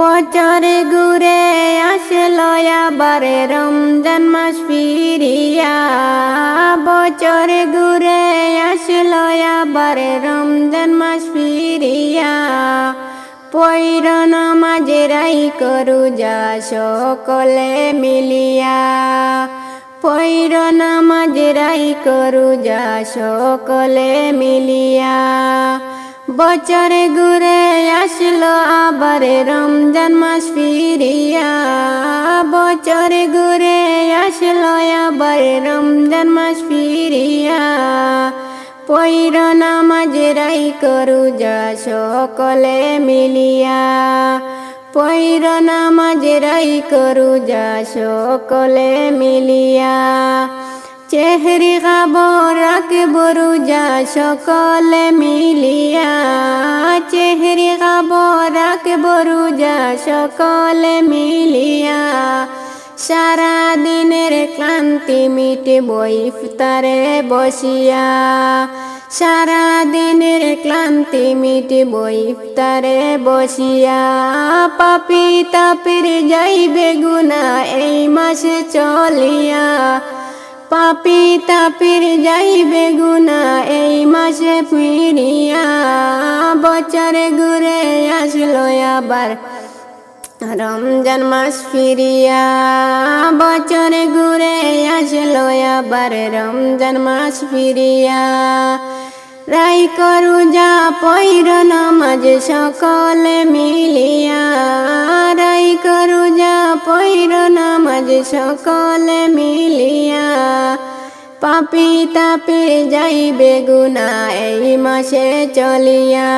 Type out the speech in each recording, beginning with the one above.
বছরে ঘুরে আসলো আবার রমজান মাস ফিরিয়া। বছরে ঘুরে আসলো আবার রমজান মাস ফিরিয়া। পৈর নামাজে রাইখো রোজা সকলে মিলিয়া। পৈর নামাজে রাইখো রোজা সকলে মিলিয়া। বছরে ঘুরে আসলো আবার রমজান মাস ফিরিয়া। বছরে ঘুরে আসলো আবার রমজান মাস ফিরিয়া। পৈর নামাজে রাইখো রোজা সকলে মিলিয়া। পৈর নামাজে রাইখো রোজা সকলে মিলিয়া। চেহরি খাবো রাখবো রোজা সকলে মিলিয়া। চেহরি খাবো রাখবো রোজা সকলে মিলিয়া। সারা দিনের ক্লান্তি মিটবো ইফতারে বসিয়া। সারা দিনের ক্লান্তি মিটবো ইফতারে বসিয়া। পাপী তাপির যাইবে গুনাহ এই মাসে চলিয়া। পাপী তাপির যাইবে গুনাহ এই মাসে ফিরিয়া। বছরে ঘুরে আসলো আবার রমজান মাস ফিরিয়া। বছরে ঘুরে আসলো আবার রমজান মাস ফিরিয়া। রাইখো রোজা পৈর নামাজ সকলে মিলিয়া। রাইখো রোজা পৈর নামাজ সকলে মিলিয়া। পাপী তাপির যাইবে গুনাহ এই মাসে চলিয়া।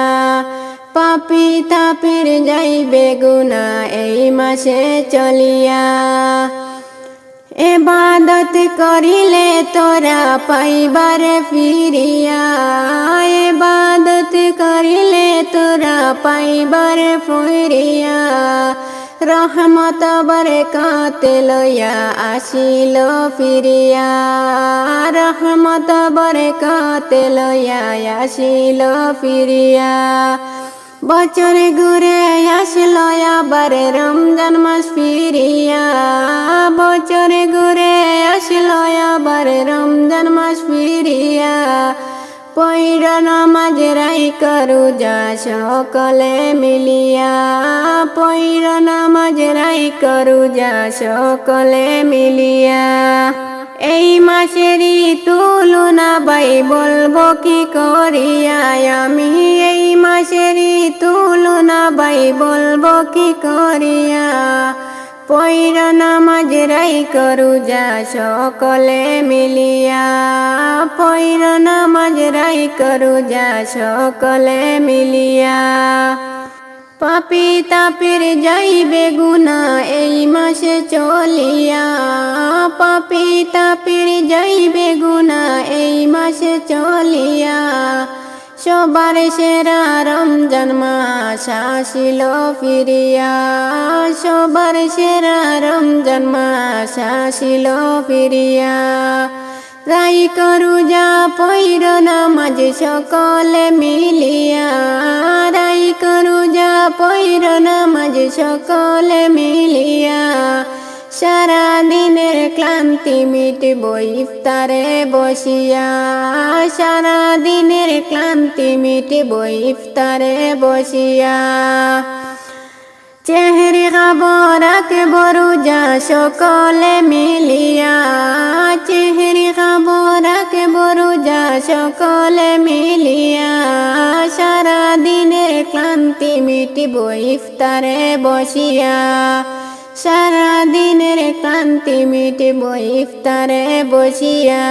পাপী তাপির যাইবে গুনাহ এই মাসে চলিয়া। ইবাদত করিলে তোরা পাইবার ফিরিয়া। ইবাদত করিলে তোরা পাইবার ফিরিয়া। রহমত বরকত লইয়া আসিল ফিরিয়া। রহমত বরকত লইয়া আসিল ফিরিয়া। বছরে ঘুরে আসলো আবার রমজান মাস ফিরিয়া। বছরে ঘুরে আসলো আবার রমজান মাস ফিরিয়া। পৈর নামাজ রাইখো রোজা সকলে মিলিয়া। পৈর নামাজ রাইখো রোজা সকলে মিলিয়া। এই মাসেরই তুলনা ভাই বলবো কি করিয়া আমি। এই মাসেরই তুলনা ভাই বলবো কি করিয়া। পৈর নামাজ রাইখো রোজা সকলে মিলিয়া। পৈর নামাজ রাইখো রোজা সকলে মিলিয়া। পাপী তাপির যাইবে গুনাহ এই মাসে চলিয়া। পাপী তাপির যাইবে গুনাহ এই মাসে চলিয়া। সবার সেরা রমজান মাস আসিল ফিরিয়া। সবার সেরা রমজান মাস আসিল ফিরিয়া। রাইখো রোজা পৈর নামাজ সকলে মিলিয়া। রাইখো রোজা পৈর নামাজ সকলে মিলিয়া। সারা দিনের ক্লান্তি মিটবো ইফতারে বসিয়া। সারা দিনের ক্লান্তি মিটবো ইফতারে বসিয়া। চেহরি খাবো রাখবো রোজা সকলে মিলিয়া। চেহরি খাবো রাখবো রোজা সকলে মিলিয়া। সারা দিনের ক্লান্তি মিটবো ইফতারে বসিয়া। সারা দিনের ক্লান্তি মিটবো ইফতারে বসিয়া।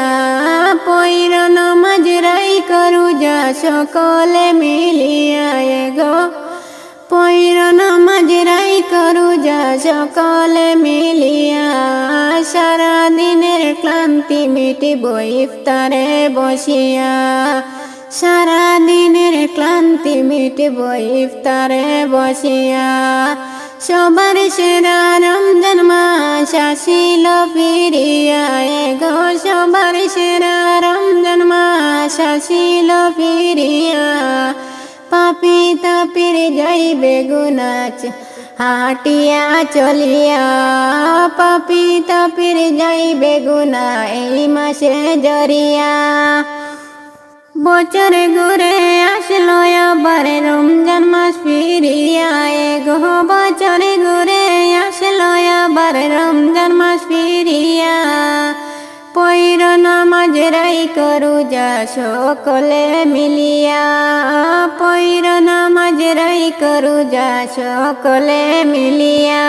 পৈর নামাজ রাইখো রোজা সকলে মিলিয়া। গো পৈর নামাজ রাইখো রোজা সকলে মিলিয়া। সারা দিনের ক্লান্তি মিটবো ইফতারে বসিয়া। সারা দিনের ক্লান্তি মিটবো ইফতারে বসিয়া। সবার সেরা রমজান মাস আসিল ফিরিয়া। গো সবার সেরা রমজান মাস আসিল ফিরিয়া। পাপী তাপির যাইবে গুনাহ হাটিয়া চলিয়া পাপি তাপির যাইবে গুনা এই মাসে জরিয়া বছর ঘুরে আসলো আবার রমজান মাস ফিরিয়া এগো বছর ঘুরে আসলো আবার রমজান মাস ফিরিয়া পৈর নামাজ রাই করু যা সকলে মিলিয়া পৈর নামাজ রাই করু যা সকলে মিলিয়া।